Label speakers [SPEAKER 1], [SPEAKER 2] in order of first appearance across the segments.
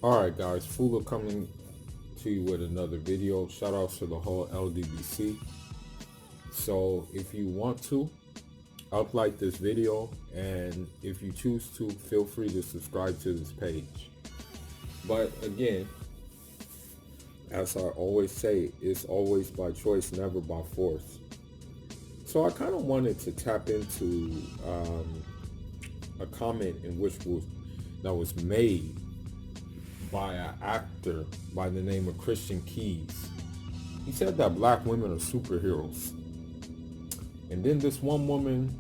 [SPEAKER 1] Alright guys, Fula coming to you with another video. Shout outs to the whole LDBC. So if you want to, like this video, and if you choose to, feel free to subscribe to this page. But again, as I always say, it's always by choice, never by force. So I kind of wanted to tap into a comment that was made by an actor by the name of Christian Keys. He said that black women are superheroes. And then this one woman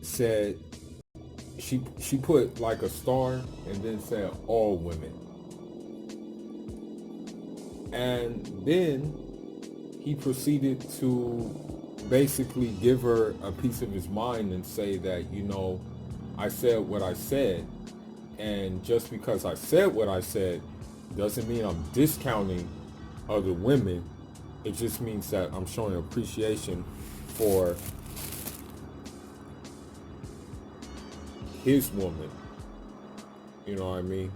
[SPEAKER 1] said, she put like a star and then said all women. And then he proceeded to basically give her a piece of his mind and say that, I said what I said. And just because I said what I said doesn't mean I'm discounting other women. It just means that I'm showing appreciation for his woman. You know what I mean?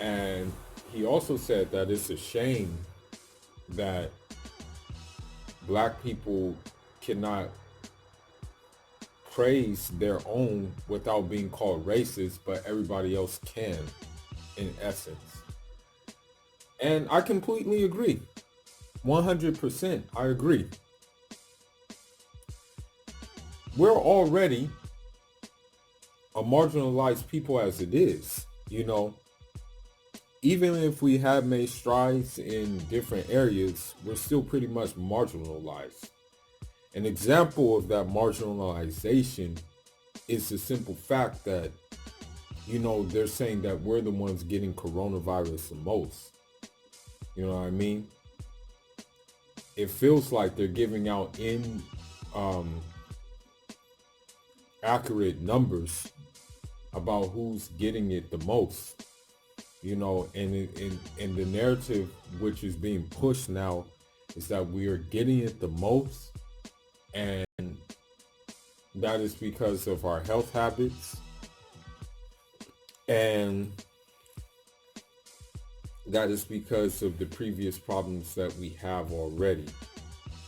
[SPEAKER 1] And he also said that it's a shame that black people cannot praise their own without being called racist, but everybody else can, in essence. And I completely agree. 100%, I agree. We're already a marginalized people as it is, Even if we have made strides in different areas, we're still pretty much marginalized. An example of that marginalization is the simple fact that, they're saying that we're the ones getting coronavirus the most. You know what I mean? It feels like they're giving out accurate numbers about who's getting it the most. And the narrative which is being pushed now is that we are getting it the most, and that is because of our health habits, and that is because of the previous problems that we have already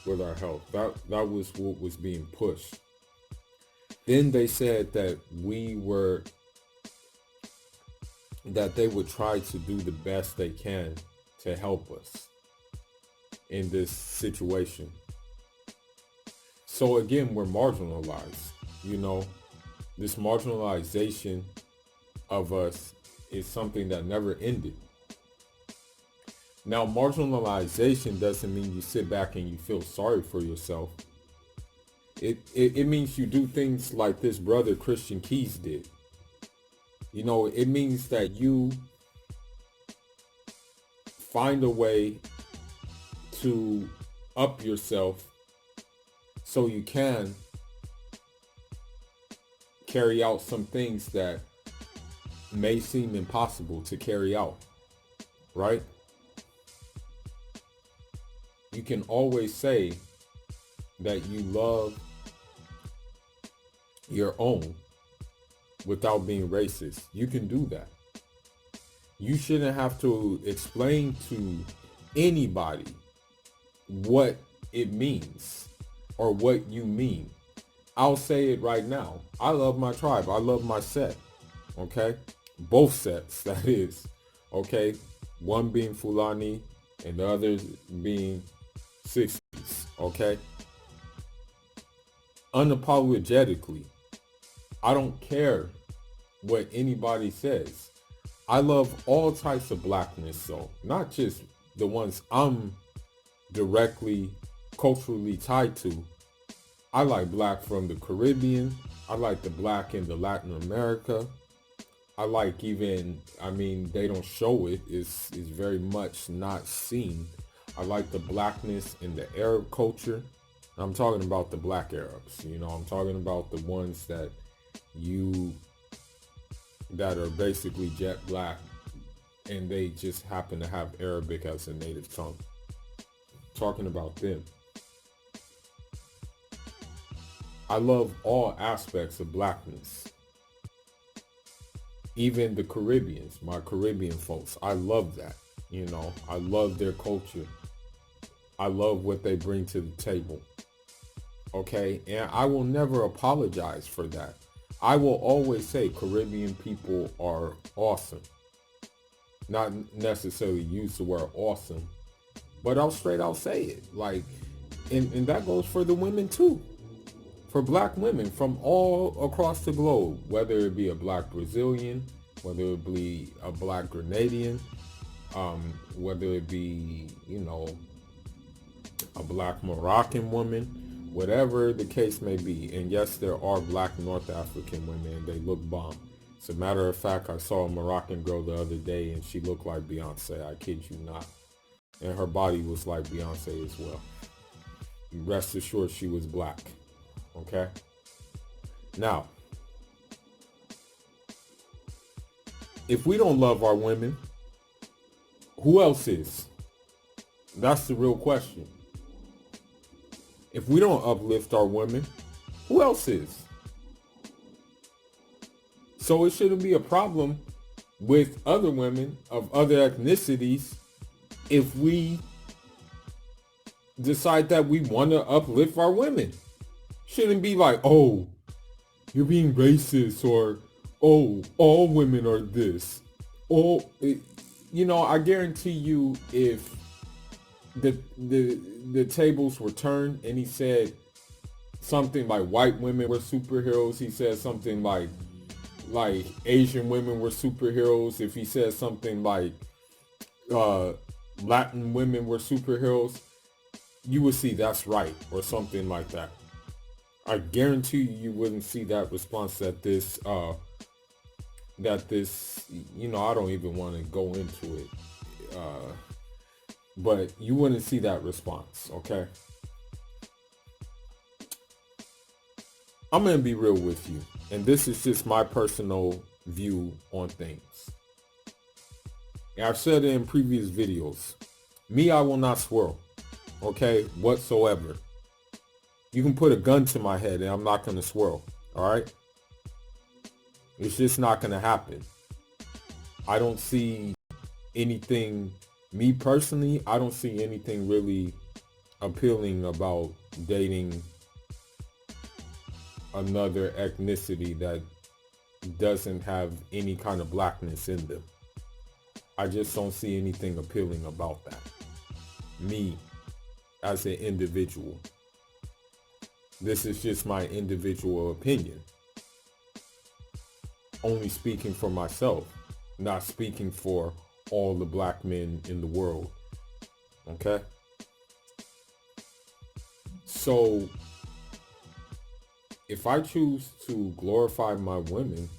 [SPEAKER 1] with our health. That was what was being pushed. Then they said that they would try to do the best they can to help us in this situation. So again, we're marginalized. This marginalization of us is something that never ended. Now, marginalization doesn't mean you sit back and you feel sorry for yourself. It means you do things like this brother Christian Keys did. It means that you find a way to up yourself so you can carry out some things that may seem impossible to carry out, right? You can always say that you love your own without being racist. You can do that. You shouldn't have to explain to anybody what it means or what you mean. I'll say it right now. I love my tribe. I love my set. Okay? Both sets, that is. Okay? One being Fulani and the other being 60s. Okay? Unapologetically. I don't care what anybody says. I love all types of blackness, so not just the ones I'm directly culturally tied to. I like black from the Caribbean. I like the black in the Latin America. I like they don't show it. It's very much not seen. I like the blackness in the Arab culture. I'm talking about the black Arabs. I'm talking about the ones that are basically jet black and they just happen to have Arabic as a native tongue. Talking about them. I love all aspects of blackness. Even the Caribbeans, my Caribbean folks, I love that. I love their culture. I love what they bring to the table. Okay, and I will never apologize for that. I will always say Caribbean people are awesome. Not necessarily use the word awesome, but I'll straight out say it. Like, and that goes for the women too. For black women from all across the globe, whether it be a black Brazilian, whether it be a black Grenadian, whether it be, a black Moroccan woman, whatever the case may be. And yes, there are black North African women and they look bomb. As a matter of fact, I saw a Moroccan girl the other day and she looked like Beyonce. I kid you not. And her body was like Beyonce as well. Rest assured she was black. Okay? Now, if we don't love our women, who else is? That's the real question. If we don't uplift our women, who else is? So it shouldn't be a problem with other women of other ethnicities if we decide that we want to uplift our women. Shouldn't be like, oh, you're being racist, or, oh, all women are this. I guarantee you, if the tables were turned and he said something like white women were superheroes, he said something like Asian women were superheroes, if he said something like Latin women were superheroes, you would see that's right, or something like that. I guarantee you wouldn't see that response I don't even want to go into it. But you wouldn't see that response, okay? I'm going to be real with you. And this is just my personal view on things. And I've said it in previous videos. Me, I will not swirl, okay, whatsoever. You can put a gun to my head and I'm not going to swirl, all right? It's just not going to happen. I don't see anything, me personally, I don't see anything really appealing about dating another ethnicity that doesn't have any kind of blackness in them. I just don't see anything appealing about that. Me, as an individual. This is just my individual opinion. Only speaking for myself, not speaking for all the black men in the world. Okay? So, if I choose to glorify my women,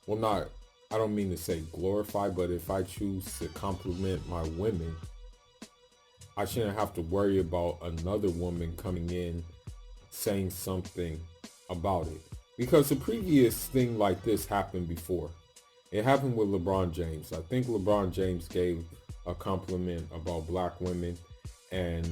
[SPEAKER 1] I don't mean to say glorify, but if I choose to compliment my women, I shouldn't have to worry about another woman coming in saying something about it. Because a previous thing like this happened before. It happened with LeBron James. I think LeBron James gave a compliment about black women, and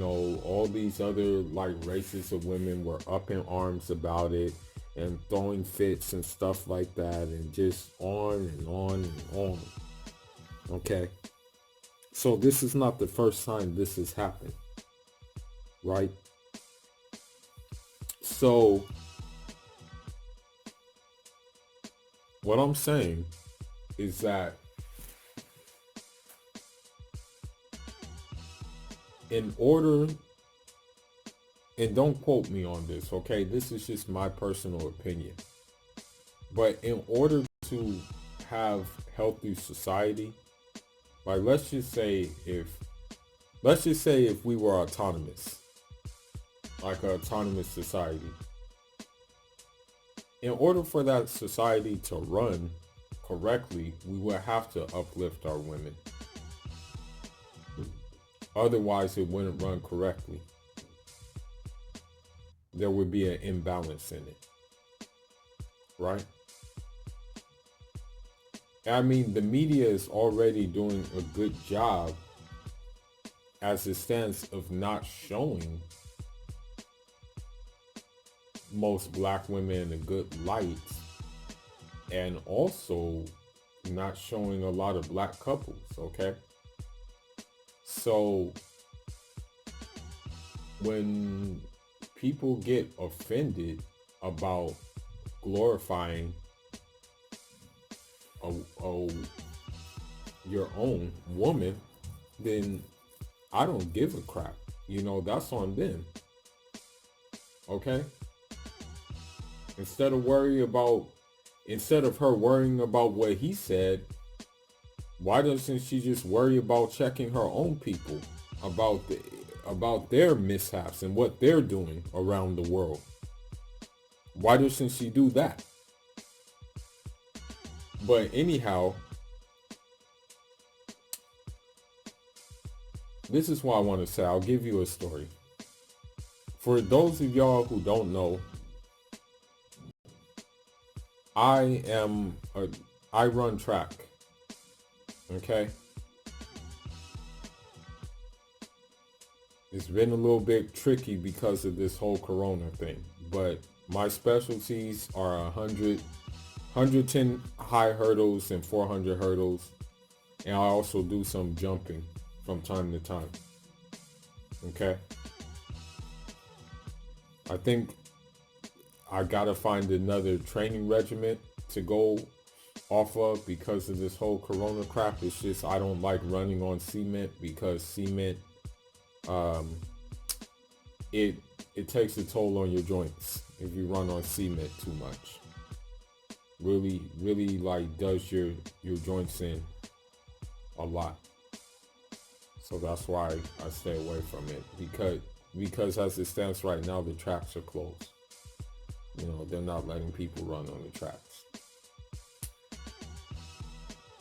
[SPEAKER 1] all these other races of women were up in arms about it and throwing fits and stuff like that, and just on and on and on. Okay? So this is not the first time this has happened. Right? So what I'm saying is that in order, and don't quote me on this, okay? This is just my personal opinion. But in order to have healthy society, let's just say if we were autonomous, like an autonomous society, in order for that society to run correctly, we would have to uplift our women. Otherwise, it wouldn't run correctly. There would be an imbalance in it. Right? I mean, the media is already doing a good job as it stands of not showing most black women in a good light. and also not showing a lot of black couples, okay? So when people get offended about glorifying a your own woman, then I don't give a crap. That's on them. Okay? Instead of her worrying about what he said, why doesn't she just worry about checking her own people about their mishaps and what they're doing around the world? Why doesn't she do that? But anyhow, this is what I want to say. I'll give you a story. For those of y'all who don't know, I run track. Okay? It's been a little bit tricky because of this whole corona thing, but my specialties are 110 high hurdles and 400 hurdles, and I also do some jumping from time to time. Okay? I think I gotta find another training regiment to go off of because of this whole corona crap. It's just I don't like running on cement because cement it takes a toll on your joints if you run on cement too much. Really like does your joints in a lot. So that's why I stay away from it, because as it stands right now, the tracks are closed. They're not letting people run on the tracks.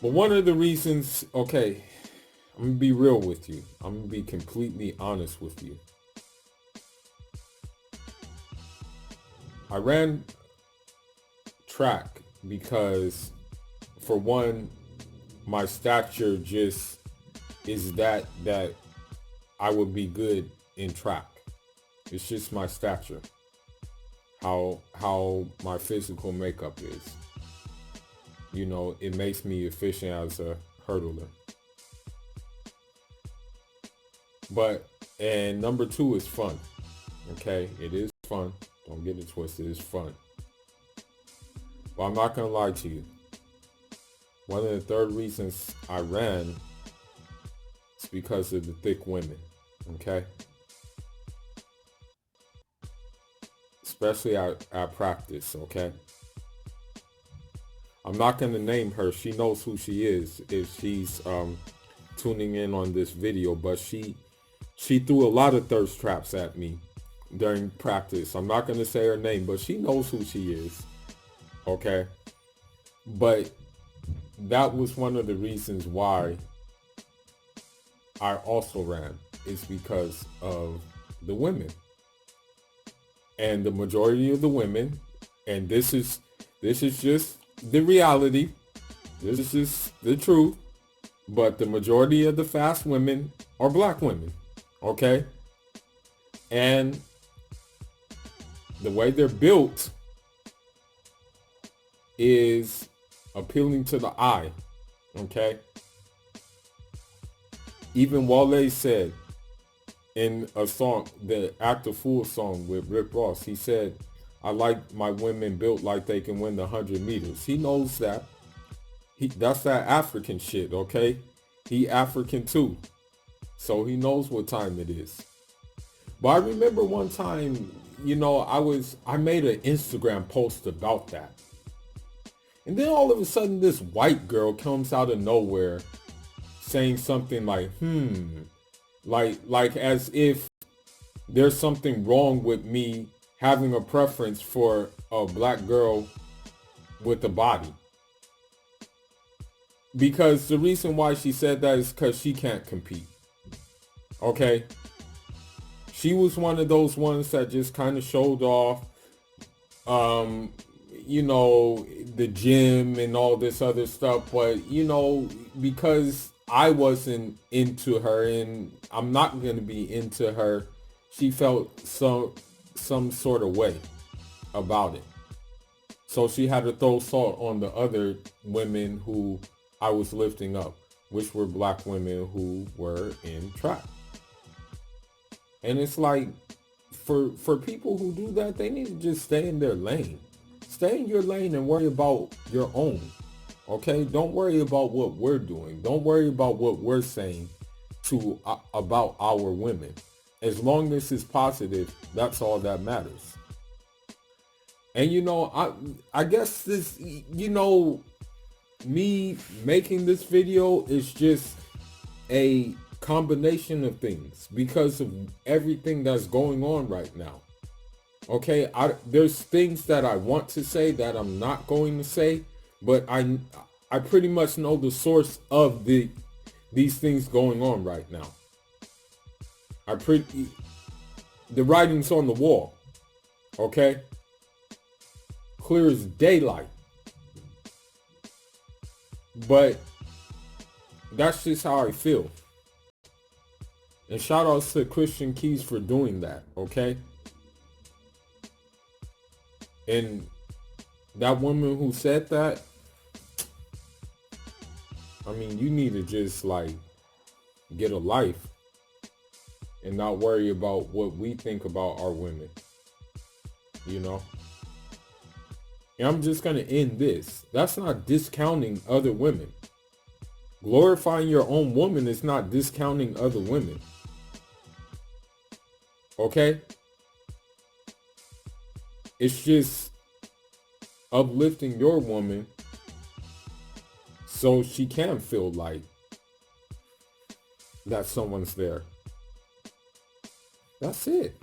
[SPEAKER 1] But one of the reasons, okay, I'm going to be real with you. I'm going to be completely honest with you. I ran track because, for one, my stature just is that I would be good in track. It's just my stature. How my physical makeup is. It makes me efficient as a hurdler. And number two is fun. Okay, it is fun. Don't get it twisted, it's fun. But I'm not gonna lie to you. One of the third reasons I ran is because of the thick women. Okay? Especially at practice, okay? I'm not going to name her. She knows who she is if she's tuning in on this video, but she threw a lot of thirst traps at me during practice. I'm not going to say her name, but she knows who she is, okay? But that was one of the reasons why I also ran, is because of the women. And the majority of the women, and this is just the reality, this is just the truth, but the majority of the fast women are black women, okay? And the way they're built is appealing to the eye, okay? Even Wale said in a song, the Act a Fool song with Rick Ross, he said, I like my women built like they can win the 100 meters. He knows that. That's that African shit, okay? He African too. So he knows what time it is. But I remember one time, I made an Instagram post about that. And then all of a sudden this white girl comes out of nowhere saying something like, like as if there's something wrong with me having a preference for a black girl with a body. Because the reason why she said that is because she can't compete. Okay? She was one of those ones that just kind of showed off, the gym and all this other stuff. But, because I wasn't into her and I'm not going to be into her, she felt some sort of way about it. So she had to throw salt on the other women who I was lifting up, which were black women who were in trap. And it's like, for people who do that, they need to just stay in their lane. Stay in your lane and worry about your own. Okay? Don't worry about what we're doing. Don't worry about what we're saying to about our women. As long as it's positive, that's all that matters. And I guess this, me making this video is just a combination of things because of everything that's going on right now. Okay, there's things that I want to say that I'm not going to say, but I pretty much know the source of these things going on right now. The writing's on the wall. Okay? Clear as daylight. But that's just how I feel. And shout outs to Christian Keys for doing that, okay? And that woman who said that, I mean, you need to just get a life and not worry about what we think about our women, And I'm just going to end this. That's not discounting other women. Glorifying your own woman is not discounting other women. Okay? It's just uplifting your woman so she can feel like that someone's there. That's it.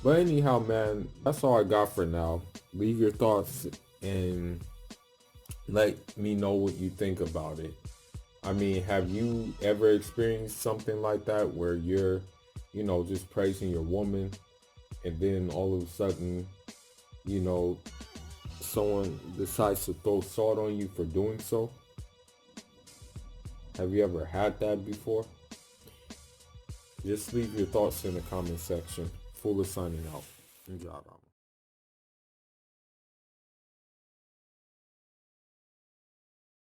[SPEAKER 1] But anyhow, man, that's all I got for now. Leave your thoughts and let me know what you think about it. I mean, have you ever experienced something like that where you're, just praising your woman and then all of a sudden, someone decides to throw salt on you for doing so? Have you ever had that before? Just leave your thoughts in the comment section. Fuller signing out. Enjoy.